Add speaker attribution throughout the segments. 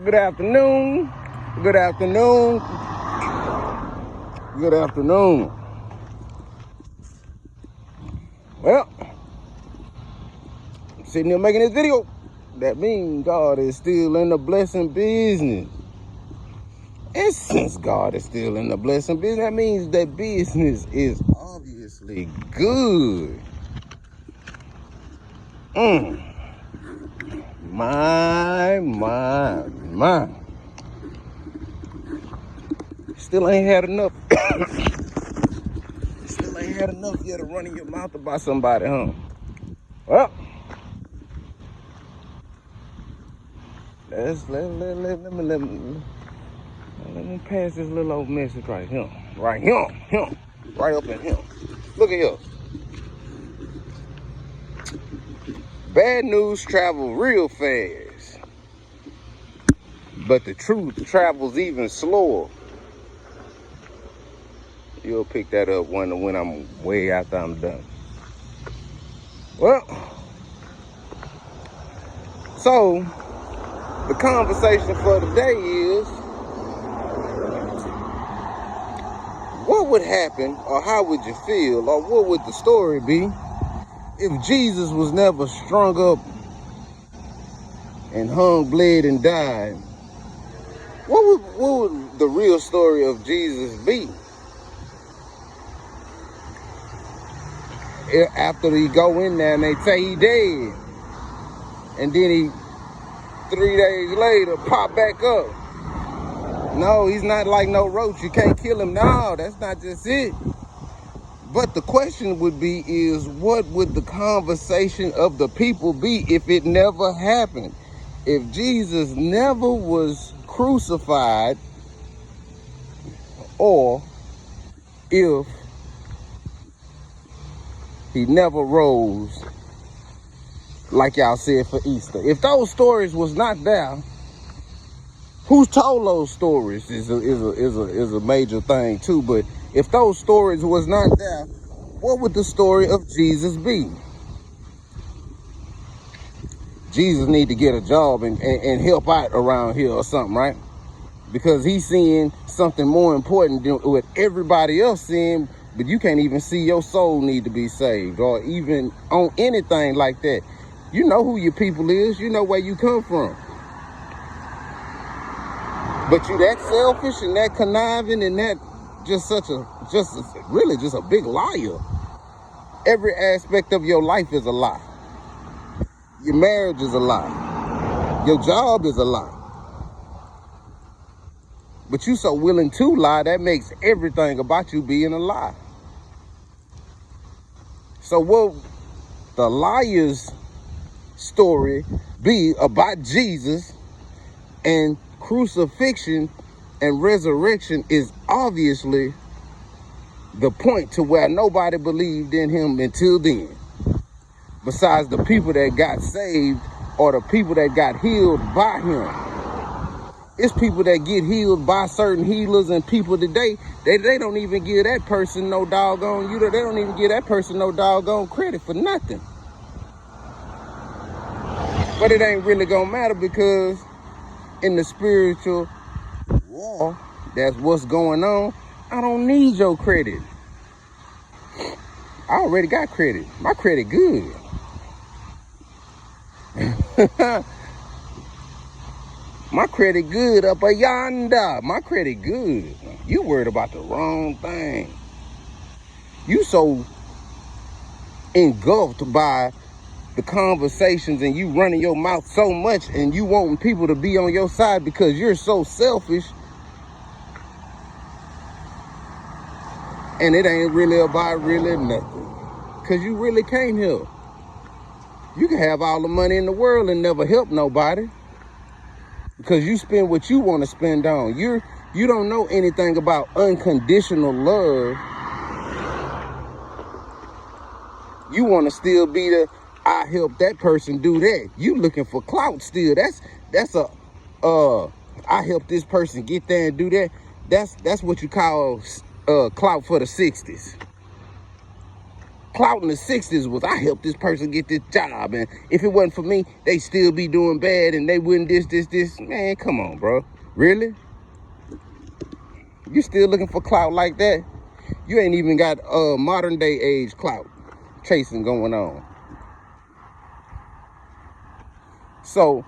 Speaker 1: Good afternoon. Good afternoon. Good afternoon. Well, I'm sitting here making this video. That means God is still in the blessing business. And since God is still in the blessing business, that means that business is obviously good. My. Still ain't had enough. Still ain't had enough yet to run in your mouth about somebody, huh? Well, let me pass this little old message right here. Right here. Right up in here. Look at here. Bad news travel real fast, but the truth travels even slower. You'll pick that up when I'm way after I'm done. Well, so the conversation for today is, what would happen, or how would you feel, or what would the story be if Jesus was never strung up and hung, bled, and died? What would the real story of Jesus be? After he go in there and they say he dead, and then he 3 days later pop back up. No, he's not like no roach. You can't kill him. No, that's not just it. But the question would be is, what would the conversation of the people be if it never happened? If Jesus never was crucified, or if he never rose, like y'all said for Easter. If those stories was not there, who's told those stories is a major thing too. But if those stories was not there, what would the story of Jesus be? Jesus need to get a job and help out around here or something, right? Because he's seeing something more important than what everybody else seeing, but you can't even see your soul need to be saved, or even on anything like that. You know who your people is. You know where you come from. But you that selfish and that conniving and that really just a big liar. Every aspect of your life is a lie. Your marriage is a lie. Your job is a lie. But you so willing to lie, that makes everything about you being a lie. So what the liar's story be about Jesus and crucifixion and resurrection is obviously the point to where nobody believed in him until then. Besides the people that got saved or the people that got healed by him. It's people that get healed by certain healers and people today, they don't even give that person no doggone, they don't even give that person no doggone credit for nothing. But it ain't really gonna matter, because in the spiritual war, that's what's going on. I don't need your credit. I already got credit. My credit good. My credit good up a yonder. My credit good. You worried about the wrong thing. You so engulfed by the conversations and you running your mouth so much and you wanting people to be on your side because you're so selfish. And it ain't really about really nothing. Because you really can't help. You can have all the money in the world and never help nobody. Because you spend what you want to spend on. You don't know anything about unconditional love. You want to still be the, I help that person do that. You looking for clout still. That's I help this person get there and do that. That's what you call clout for the 60s. clout in the 60s was I helped this person get this job, and if it wasn't for me, they still be doing bad and they wouldn't this. Man, come on, bro. Really? You still looking for clout like that? You ain't even got modern day age clout chasing going on. So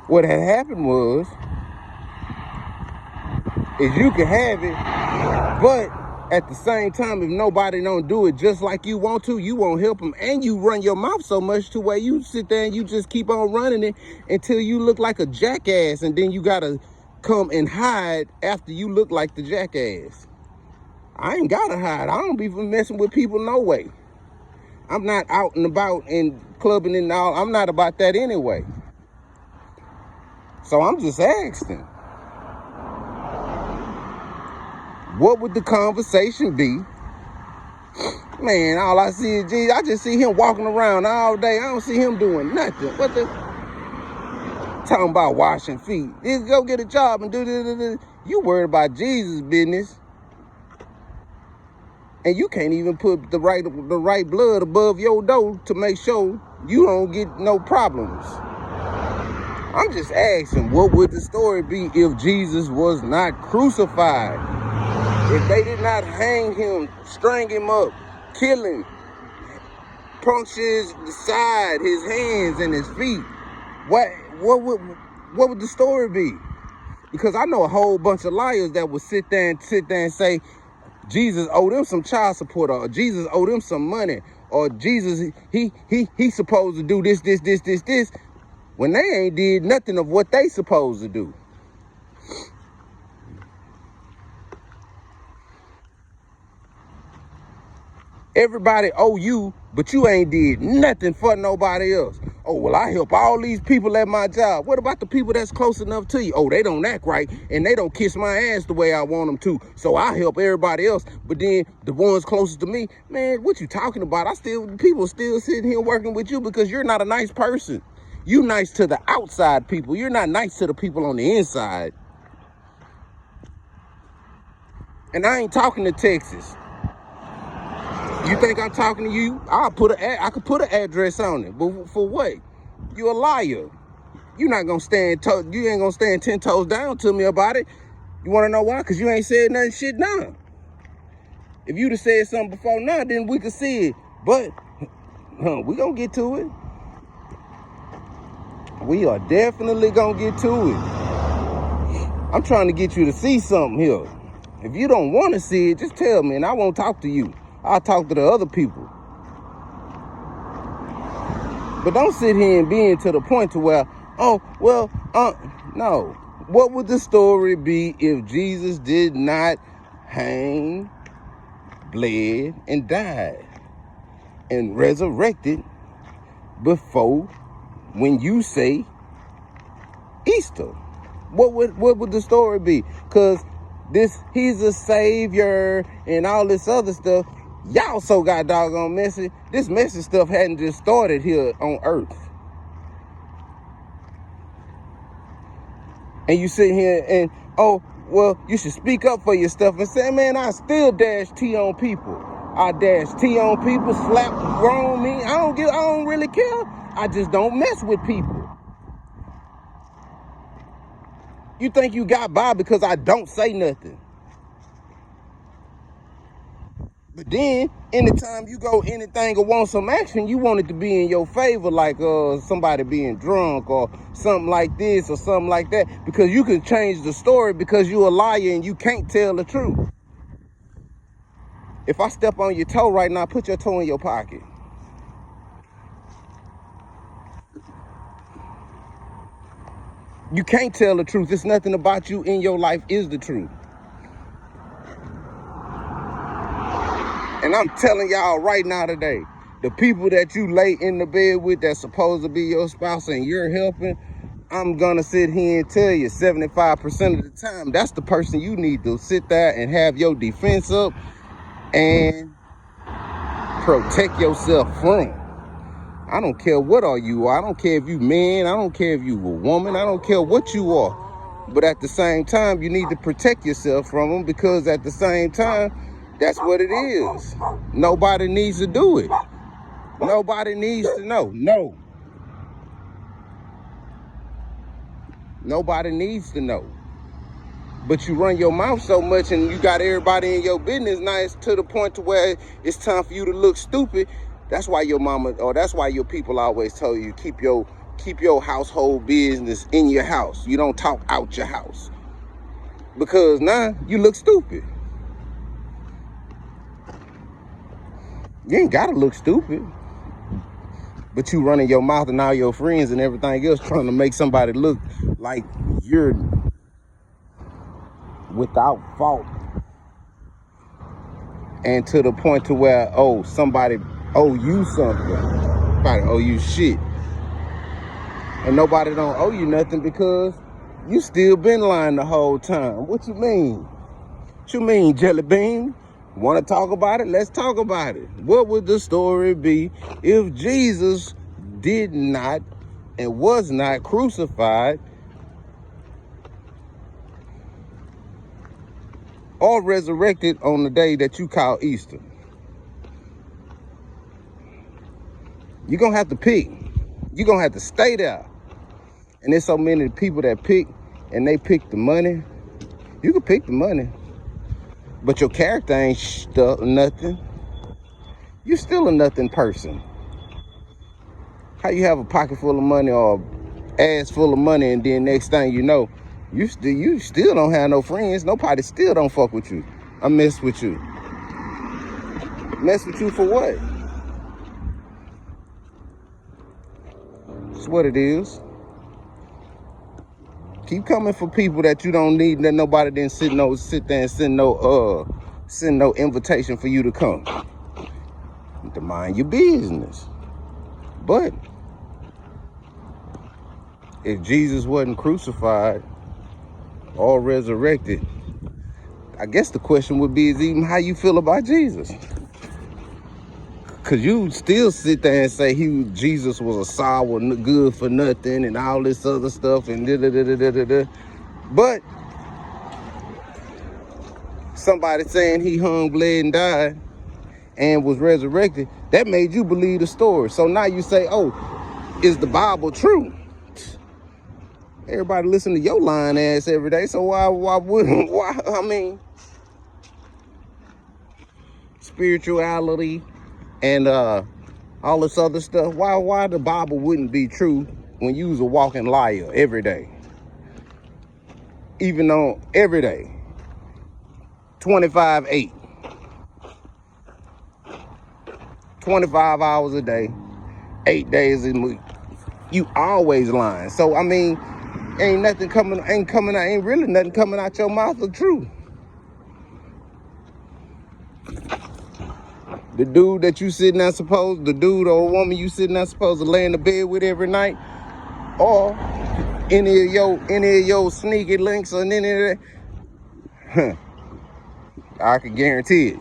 Speaker 1: what had happened was, is you can have it, but at the same time, if nobody don't do it just like you want to, you won't help them, and you run your mouth so much to where you sit there and you just keep on running it until you look like a jackass, and then you gotta come and hide after you look like the jackass. I ain't gotta hide. I don't be messing with people no way. I'm not out and about and clubbing and all. I'm not about that anyway. So I'm just asking, what would the conversation be? Man, all I see is Jesus. I just see him walking around all day. I don't see him doing nothing. What the? Talking about washing feet. Just go get a job and do. You worried about Jesus' business. And you can't even put the right blood above your door to make sure you don't get no problems. I'm just asking, what would the story be if Jesus was not crucified? If they did not hang him, string him up, kill him, puncture the side, his hands and his feet, what would the story be? Because I know a whole bunch of liars that would sit there and say Jesus owed them some child support, or Jesus owed them some money, or Jesus he supposed to do this, when they ain't did nothing of what they supposed to do. Everybody owe you, but you ain't did nothing for nobody else. Oh, well, I help all these people at my job. What about the people that's close enough to you? Oh, they don't act right, and they don't kiss my ass the way I want them to. So I help everybody else, but then the ones closest to me, man, what you talking about? People still sitting here working with you because you're not a nice person. You nice to the outside people. You're not nice to the people on the inside. And I ain't talking to Texas. You think I'm talking to you? I could put an address on it, but for what? You a liar. You ain't gonna stand 10 toes down to me about it. You wanna know why? Cause you ain't said nothing shit now. If you'd have said something before now, then we could see it. But we gonna get to it. We are definitely gonna get to it. I'm trying to get you to see something here. If you don't want to see it, just tell me and I won't talk to you. I'll talk to the other people. But don't sit here and be to the point to where, no. What would the story be if Jesus did not hang, bled, and died and resurrected before when you say Easter? What would the story be? Because he's a savior and all this other stuff. Y'all so got doggone messy. This messy stuff hadn't just started here on earth. And you sit here and, you should speak up for your stuff and say, man, I still dash T on people. I dash T on people, slap wrong me. I don't really care. I just don't mess with people. You think you got by because I don't say nothing. But then, anytime you go anything or want some action, you want it to be in your favor, like somebody being drunk or something like this or something like that, because you can change the story because you're a liar and you can't tell the truth. If I step on your toe right now, put your toe in your pocket. You can't tell the truth. It's nothing about you in your life is the truth. And I'm telling y'all right now today, the people that you lay in the bed with that's supposed to be your spouse and you're helping, I'm gonna sit here and tell you 75% of the time, that's the person you need to sit there and have your defense up and protect yourself from. I don't care what are you are. I don't care if you man. I don't care if you a woman. I don't care what you are. But at the same time, you need to protect yourself from them, because at the same time, That's what it is. Nobody needs to do it. Nobody needs to know. No. Nobody needs to know. But you run your mouth so much and you got everybody in your business now, it's to the point to where it's time for you to look stupid. That's why your mama, or that's why your people always tell you, keep your household business in your house. You don't talk out your house. Because now you look stupid. You ain't gotta look stupid. But you running your mouth and all your friends and everything else trying to make somebody look like you're without fault. And to the point to where, oh, somebody owe you something. Somebody owe you shit. And nobody don't owe you nothing because you still been lying the whole time. What you mean? What you mean, Jelly Bean? Want to talk about it? Let's talk about it. What would the story be if Jesus did not and was not crucified or resurrected on the day that you call Easter? You're going to have to pick. You're going to have to stay there. And there's so many people that pick, and they pick the money. You can pick the money, but your character ain't nothing. You're still a nothing person. How you have a pocket full of money or ass full of money, and then next thing you know, you still don't have no friends. Nobody still don't fuck with you. I mess with you. Mess with you for what? That's what it is. Keep coming for people that you don't need, that nobody didn't sit there and send no invitation for you to come. To mind your business. But if Jesus wasn't crucified or resurrected, I guess the question would be is even how you feel about Jesus. Cause you still sit there and say Jesus was a sour, good for nothing, and all this other stuff, and da-da-da-da-da-da. But somebody saying he hung, bled, and died, and was resurrected, that made you believe the story. So now you say, oh, is the Bible true? Everybody listen to your lying ass every day, so why wouldn't, I mean, spirituality and all this other stuff, why the Bible wouldn't be true when you was a walking liar every day? Even on every day, 25/8, 25 hours a day, 8 days a week, you always lying. So I mean, ain't really nothing coming out your mouth of truth. The dude that you sitting there the dude or woman you sitting there supposed to lay in the bed with every night, or any of your sneaky links or any of that, I can guarantee it.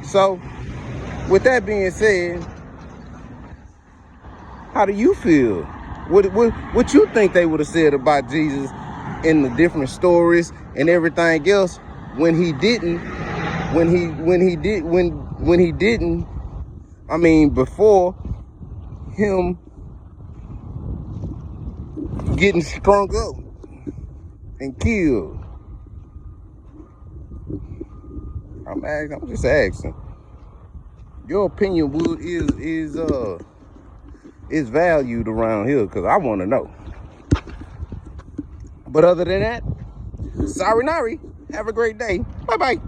Speaker 1: So, with that being said, how do you feel? What you think they would have said about Jesus in the different stories and everything else when he didn't? When he didn't, I mean, before him getting strung up and killed. I'm just asking. Your opinion is valued around here, because I want to know. But other than that, sorry, Nari. Have a great day. Bye-bye.